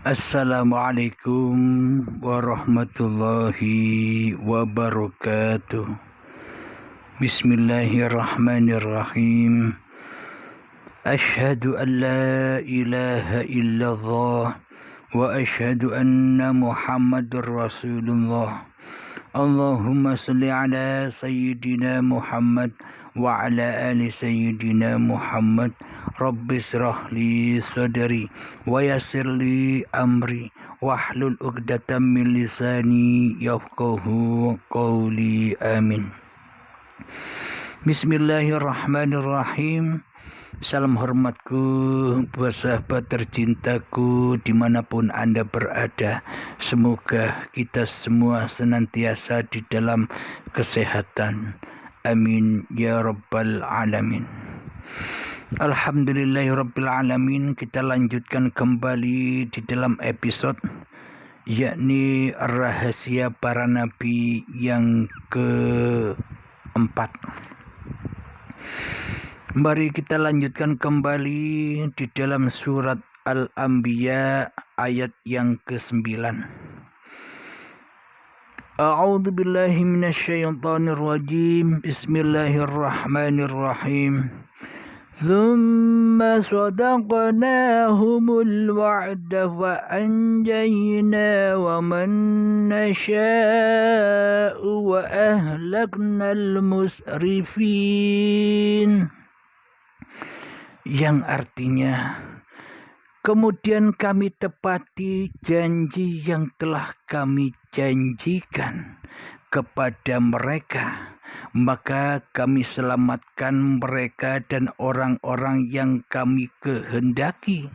Assalamualaikum warahmatullahi wabarakatuh. Bismillahirrahmanirrahim. Asyhadu an la ilaha illallah wa asyhadu anna Muhammadur Rasulullah. Allahumma salli ala sayyidina Muhammad wa ala ali sayyidina Muhammad. Rabbi israh li sadri wa yassir li amri wahlul 'uqdatam min lisani yafqahu qawli. Amin. Bismillahirrahmanirrahim. Salam hormatku buat sahabat tercintaku dimanapun Anda berada. Semoga kita semua senantiasa di dalam kesehatan. Amin ya rabbal alamin. Alhamdulillahirrabbilalamin. Kita lanjutkan kembali di dalam episode yakni rahasia para nabi yang keempat. Mari kita lanjutkan kembali di dalam surat Al-Anbiya ayat yang ke-9. A'udzu billahi minasyaitonir rajim. Bismillahirrahmanirrahim. ثم صدقناهم الوعد فأنجينا ومن نشاء وأهلكنا المسرفين. Yang artinya, kemudian kami tepati janji yang telah kami janjikan kepada mereka, maka kami selamatkan mereka dan orang-orang yang kami kehendaki,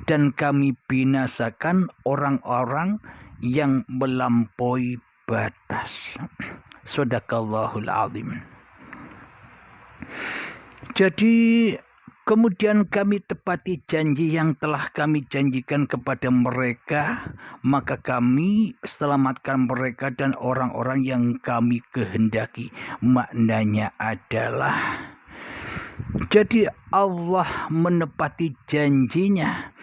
dan kami binasakan orang-orang yang melampaui batas. Shadaqallahul azim. Jadi kemudian kami tepati janji yang telah kami janjikan kepada mereka, maka kami selamatkan mereka dan orang-orang yang kami kehendaki. Maknanya adalah, jadi Allah menepati janjinya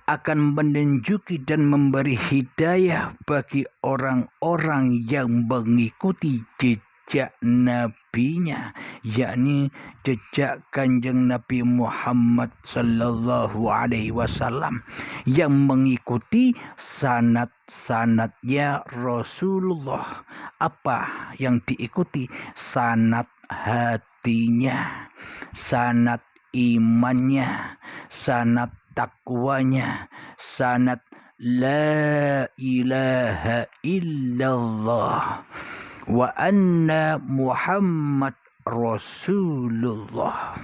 akan menunjuki dan memberi hidayah bagi orang-orang yang mengikuti jejak nabinya, yakni jejak Kanjeng Nabi Muhammad sallallahu alaihi wasallam, yang mengikuti sanad-sanadnya Rasulullah. Apa yang diikuti? Sanad hatinya, sanad imannya, sanad takwanya, sanad la ilaha illallah wa anna Muhammad Rasulullah.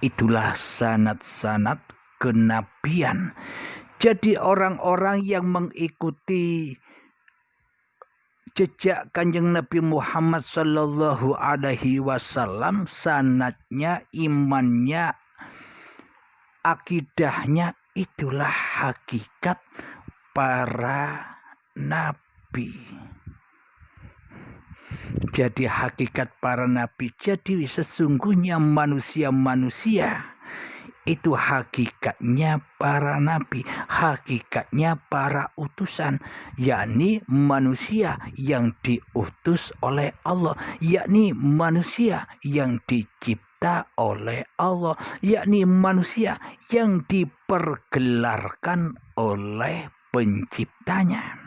Itulah sanad-sanad kenabian. Jadi orang-orang yang mengikuti jejak Kanjeng Nabi Muhammad sallallahu alaihi wasallam, sanadnya, imannya, akidahnya, itulah hakikat para nabi. Jadi hakikat para nabi, jadi sesungguhnya manusia-manusia itu hakikatnya para nabi, hakikatnya para utusan, yakni manusia yang diutus oleh Allah, yakni manusia yang dicipta oleh Allah, yakni manusia yang dipergelarkan oleh penciptanya.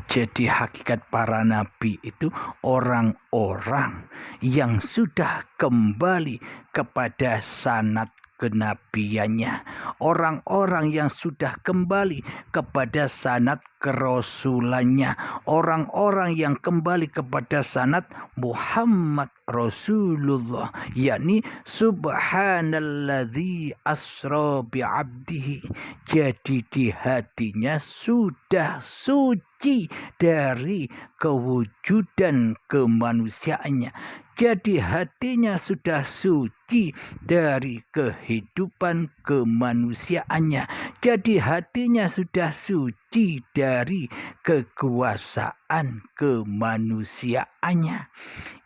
Jadi hakikat para nabi itu orang-orang yang sudah kembali kepada sanad kenabiannya, orang-orang yang sudah kembali kepada sanad kerasulannya, orang-orang yang kembali kepada sanad Muhammad Rasulullah, yakni subhanalladzi asra bi'abdihi. Jadi di hatinya sudah suci dari kewujudan kemanusiaannya. Jadi hatinya sudah suci dari kehidupan kemanusiaannya. Jadi hatinya sudah suci dari kekuasaan kemanusiaannya.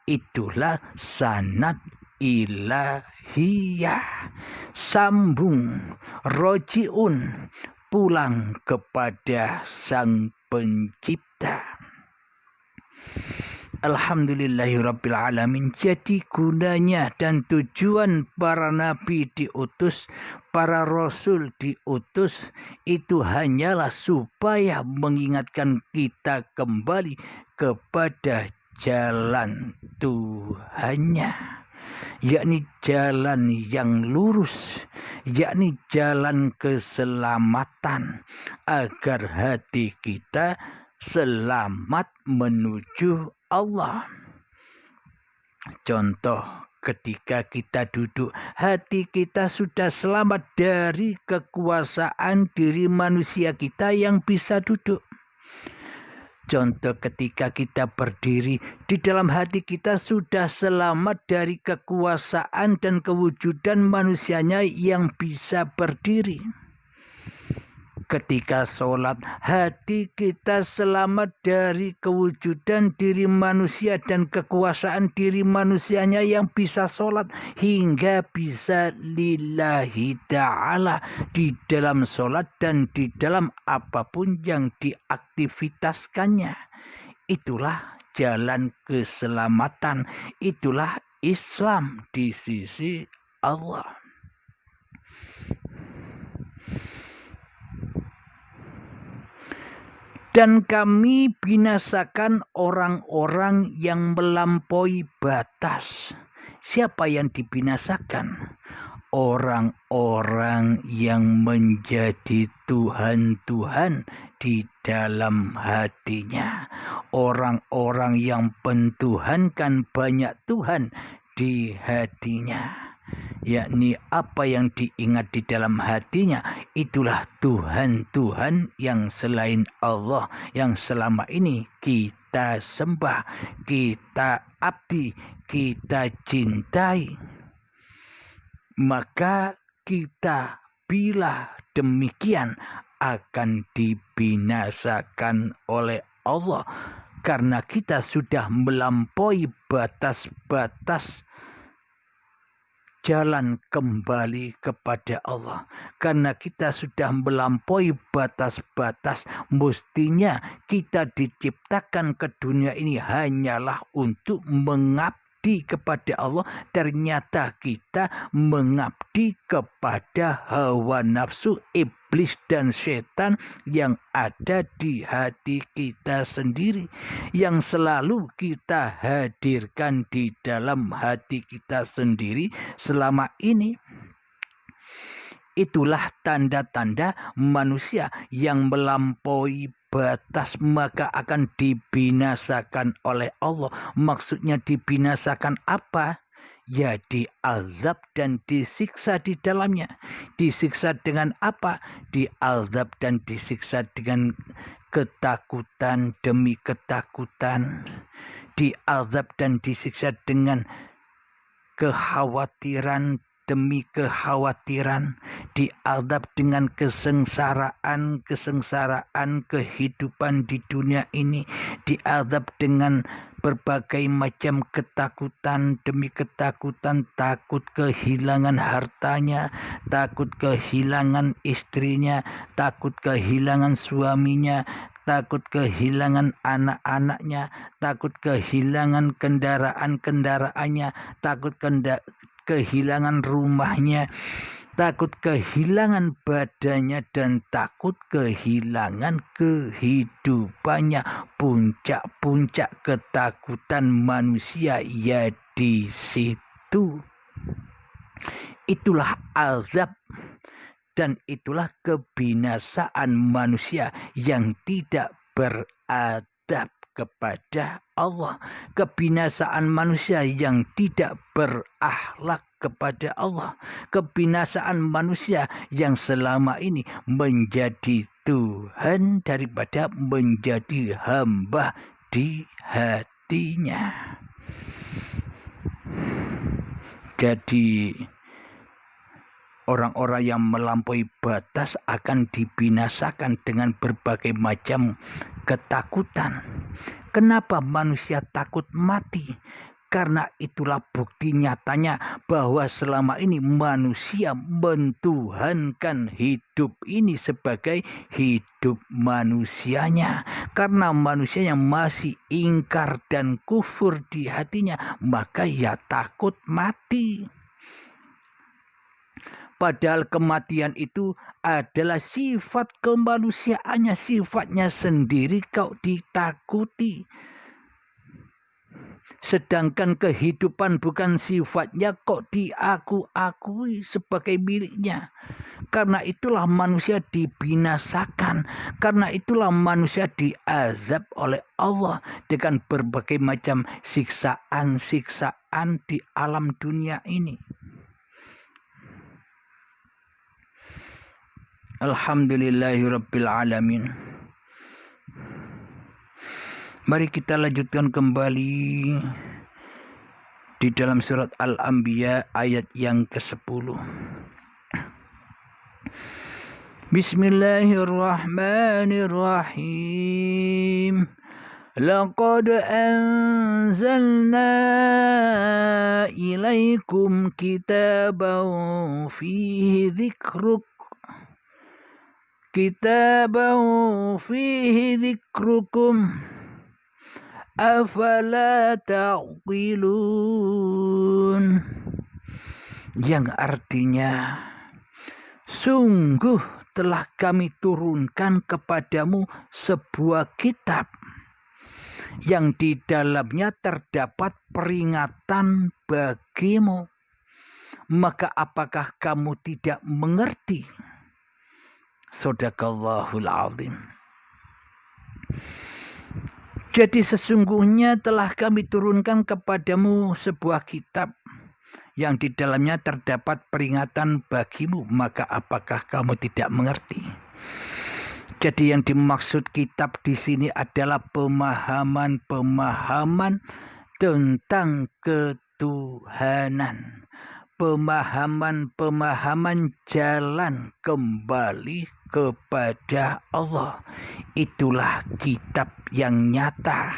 Itulah sanad ilahiyah. Sambung, rojiun, pulang kepada Sang Pencipta. Alhamdulillahirabbil alamin. Jadi gunanya dan tujuan para nabi diutus, para rasul diutus, itu hanyalah supaya mengingatkan kita kembali kepada jalan Tuhannya, yakni jalan yang lurus, yakni jalan keselamatan, agar hati kita selamat menuju Allah. Contoh, ketika kita duduk, hati kita sudah selamat dari kekuasaan diri manusia kita yang bisa duduk. Contoh, ketika kita berdiri, di dalam hati kita sudah selamat dari kekuasaan dan kewujudan manusianya yang bisa berdiri. Ketika sholat, hati kita selamat dari kewujudan diri manusia dan kekuasaan diri manusianya yang bisa sholat hingga bisa lillahi ta'ala di dalam sholat dan di dalam apapun yang diaktivitaskannya. Itulah jalan keselamatan, itulah Islam di sisi Allah. Dan kami binasakan orang-orang yang melampaui batas. Siapa yang dibinasakan? Orang-orang yang menjadi Tuhan-Tuhan di dalam hatinya. Orang-orang yang pentuhankan banyak Tuhan di hatinya. Yakni apa yang diingat di dalam hatinya, itulah Tuhan-Tuhan yang selain Allah, yang selama ini kita sembah, kita abdi, kita cintai. Maka kita bila demikian akan dibinasakan oleh Allah, karena kita sudah melampaui batas-batas jalan kembali kepada Allah. Karena kita sudah melampaui batas-batas, mestinya kita diciptakan ke dunia ini hanyalah untuk mengabdi kepada Allah. Ternyata kita mengabdi kepada hawa nafsu, iblis dan setan yang ada di hati kita sendiri, yang selalu kita hadirkan di dalam hati kita sendiri selama ini. Itulah tanda-tanda manusia yang melampaui batas, maka akan dibinasakan oleh Allah. Maksudnya dibinasakan apa? Ya, diazab dan disiksa di dalamnya. Disiksa dengan apa? Diazab dan disiksa dengan ketakutan demi ketakutan. Diazab dan disiksa dengan kekhawatiran demi kekhawatiran, diazab dengan kesengsaraan kehidupan di dunia ini, diazab dengan berbagai macam ketakutan demi ketakutan, takut kehilangan hartanya, takut kehilangan istrinya, takut kehilangan suaminya, takut kehilangan anak-anaknya, takut kehilangan kendaraan-kendaraannya, takut kehilangan rumahnya, takut kehilangan badannya, dan takut kehilangan kehidupannya. Puncak-puncak ketakutan manusia ya di situ. Itulah azab dan itulah kebinasaan manusia yang tidak beradab kepada Allah, kebinasaan manusia yang tidak berakhlak kepada Allah, kebinasaan manusia yang selama ini menjadi Tuhan daripada menjadi hamba di hatinya. Jadi orang-orang yang melampaui batas akan dibinasakan dengan berbagai macam ketakutan. Kenapa manusia takut mati? Karena itulah bukti nyatanya bahwa selama ini manusia mentuhankan hidup ini sebagai hidup manusianya. Karena manusia yang masih ingkar dan kufur di hatinya, maka ya takut mati. Padahal kematian itu adalah sifat kemanusiaannya, sifatnya sendiri kok ditakuti. Sedangkan kehidupan bukan sifatnya kok diakui sebagai miliknya. Karena itulah manusia dibinasakan. Karena itulah manusia diazab oleh Allah dengan berbagai macam siksaan-siksaan di alam dunia ini. Alhamdulillahirabbil alamin. Mari kita lanjutkan kembali di dalam surat Al-Anbiya ayat yang ke-10. Bismillahirrahmanirrahim. Laqad anzalna ilaikum kitaban fihi dzikruk. Kitaban fihi dzikrukum. Afala ta'qilun, yang artinya sungguh telah kami turunkan kepadamu sebuah kitab yang di dalamnya terdapat peringatan bagimu, maka apakah kamu tidak mengerti? Shadaqallahul azim. Jadi sesungguhnya telah kami turunkan kepadamu sebuah kitab yang di dalamnya terdapat peringatan bagimu, maka apakah kamu tidak mengerti? Jadi yang dimaksud kitab di sini adalah pemahaman-pemahaman tentang ketuhanan. Pemahaman-pemahaman jalan kembali kepada Allah. Itulah kitab yang nyata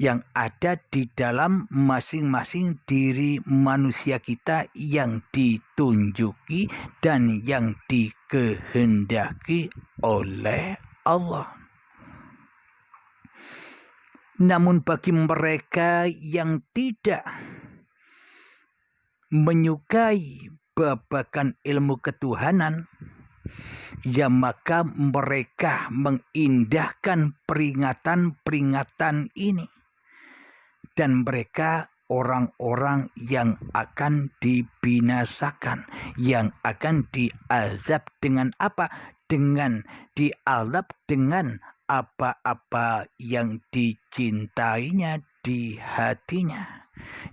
yang ada di dalam masing-masing diri manusia kita, yang ditunjuki dan yang dikehendaki oleh Allah. Namun bagi mereka yang tidak menyukai babakan ilmu ketuhanan, ya maka mereka mengindahkan peringatan-peringatan ini. Dan mereka orang-orang yang akan dibinasakan, yang akan diazab dengan apa? Dengan diazab dengan apa-apa yang dicintainya di hatinya.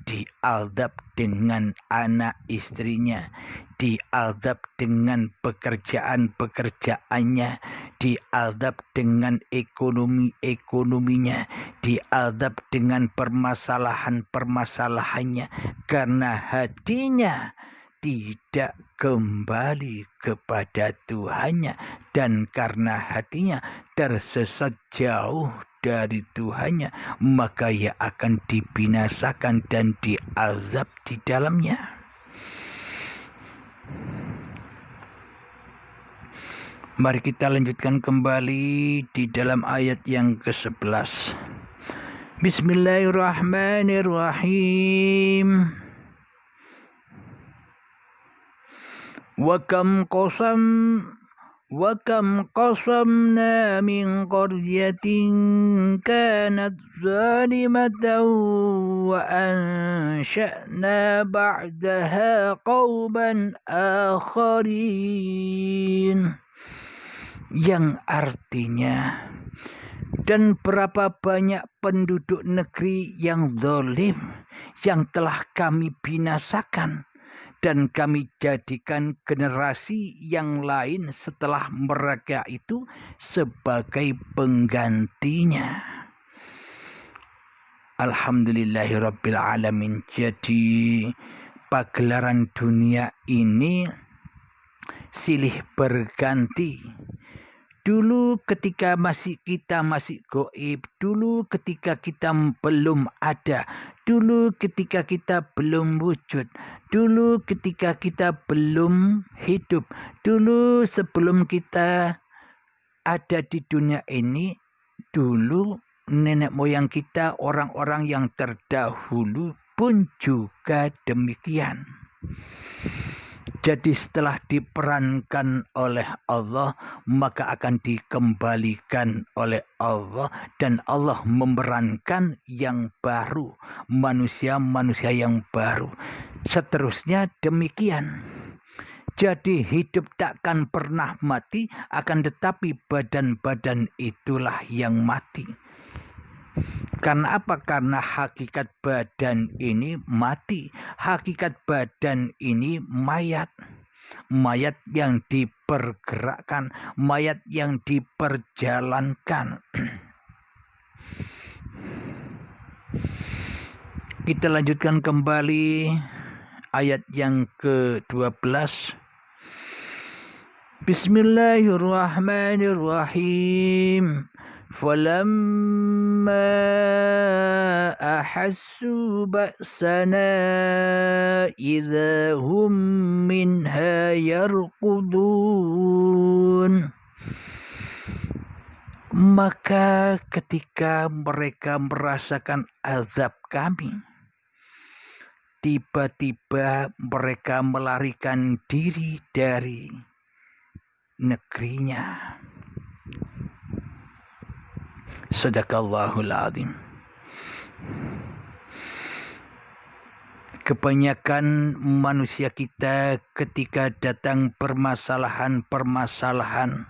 Diazab dengan anak istrinya, diazab dengan pekerjaan-pekerjaannya, diazab dengan ekonominya, diazab dengan permasalahan-permasalahannya, karena hatinya tidak kembali kepada Tuhannya, dan karena hatinya tersesat jauh dari Tuhannya, maka ia akan dibinasakan dan diazab di dalamnya. Mari kita lanjutkan kembali di dalam ayat yang ke-11. Bismillahirrahmanirrahim. Wa kam qasamna min qaryatin kanat zalimatan wa ansha'na ba'daha qauman akharin. Yang artinya, dan berapa banyak penduduk negeri yang zalim yang telah kami binasakan, dan kami jadikan generasi yang lain setelah mereka itu sebagai penggantinya. Alhamdulillahirabbil alamin. Jadi pagelaran dunia ini silih berganti. dulu ketika kita masih gaib, dulu ketika kita belum ada, dulu ketika kita belum wujud, dulu ketika kita belum hidup, dulu sebelum kita ada di dunia ini, dulu nenek moyang kita, orang-orang yang terdahulu pun juga demikian. Jadi setelah diperankan oleh Allah, maka akan dikembalikan oleh Allah, dan Allah memerankan yang baru, manusia-manusia yang baru. Seterusnya demikian. Jadi hidup takkan pernah mati, akan tetapi badan-badan itulah yang mati. Karena apa? Karena hakikat badan ini mati. Hakikat badan ini mayat. Mayat yang dipergerakkan, mayat yang diperjalankan. Kita lanjutkan kembali ayat yang ke-12. Bismillahirrahmanirrahim. فَلَمَّا أَحَسُّوا بَأْسَنَا إِذَا هُمْ مِنْهَا يَرْكُضُونَ. Maka ketika mereka merasakan azab kami, tiba-tiba mereka melarikan diri dari negerinya. Sadaqallahul azim. Kebanyakan manusia kita ketika datang permasalahan-permasalahan,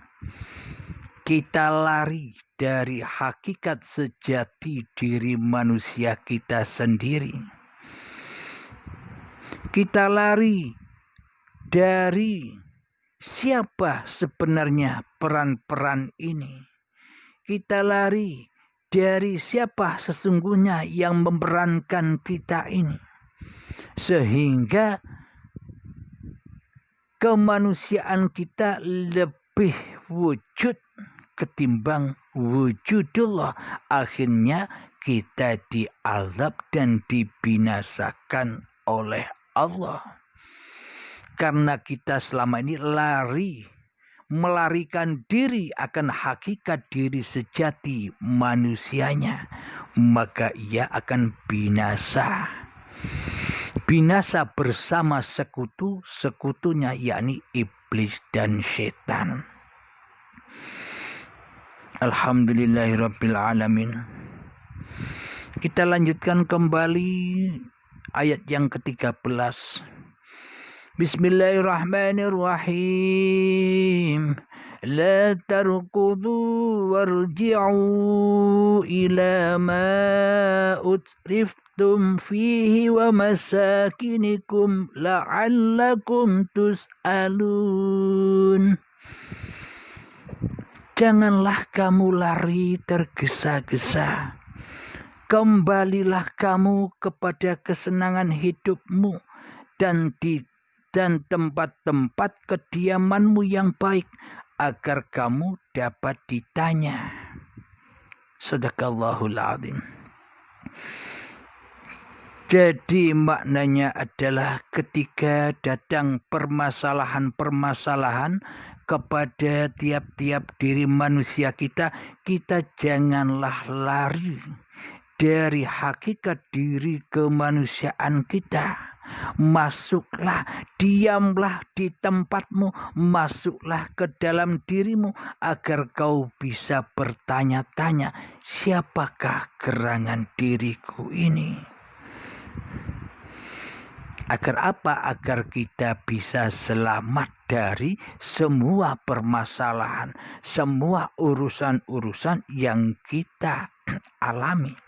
kita lari dari hakikat sejati diri manusia kita sendiri. Kita lari dari siapa sebenarnya peran-peran ini. Kita lari dari siapa sesungguhnya yang memerankan kita ini. Sehingga kemanusiaan kita lebih wujud ketimbang wujudullah. Akhirnya kita diazab dan dibinasakan oleh Allah. Karena kita selama ini melarikan diri akan hakikat diri sejati manusianya, maka ia akan binasa. Binasa bersama sekutunya, yakni iblis dan setan. Alhamdulillahirabbil alamin. Kita lanjutkan kembali ayat yang ke-13. Bismillahirrahmanirrahim. La tarkudu warji'u ila ma utriftum fihi wa masakinikum la'allakum tus'alun. Janganlah kamu lari tergesa-gesa. Kembalilah kamu kepada kesenangan hidupmu dan tempat-tempat kediamanmu yang baik, agar kamu dapat ditanya. Sadaqallahul azim. Jadi maknanya adalah ketika datang permasalahan-permasalahan kepada tiap-tiap diri manusia kita, kita janganlah lari dari hakikat diri kemanusiaan kita. Masuklah, diamlah di tempatmu, masuklah ke dalam dirimu agar kau bisa bertanya-tanya, siapakah gerangan diriku ini? Agar apa? Agar kita bisa selamat dari semua permasalahan, semua urusan-urusan yang kita alami.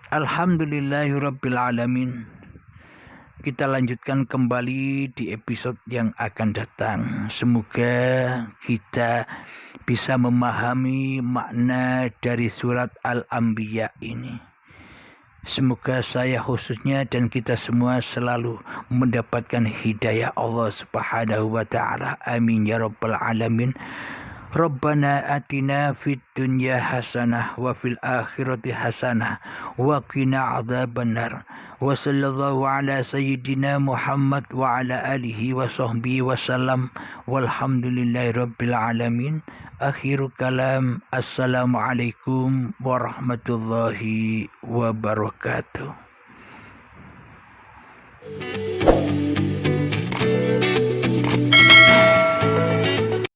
Alhamdulillahirabbil alamin. Kita lanjutkan kembali di episode yang akan datang. Semoga kita bisa memahami makna dari surat Al-Anbiya ini. Semoga saya khususnya dan kita semua selalu mendapatkan hidayah Allah Subhanahu wa taala. Amin ya rabbal alamin. Rabbana atina fid dunya hasanah wa fil akhirati hasanah wa qina adzabannar. Wa sallallahu ala sayyidina Muhammad wa ala alihi wa sahbihi wasallam. Walhamdulillahi rabbil alamin. Akhirul kalam. Assalamualaikum warahmatullahi wabarakatuh.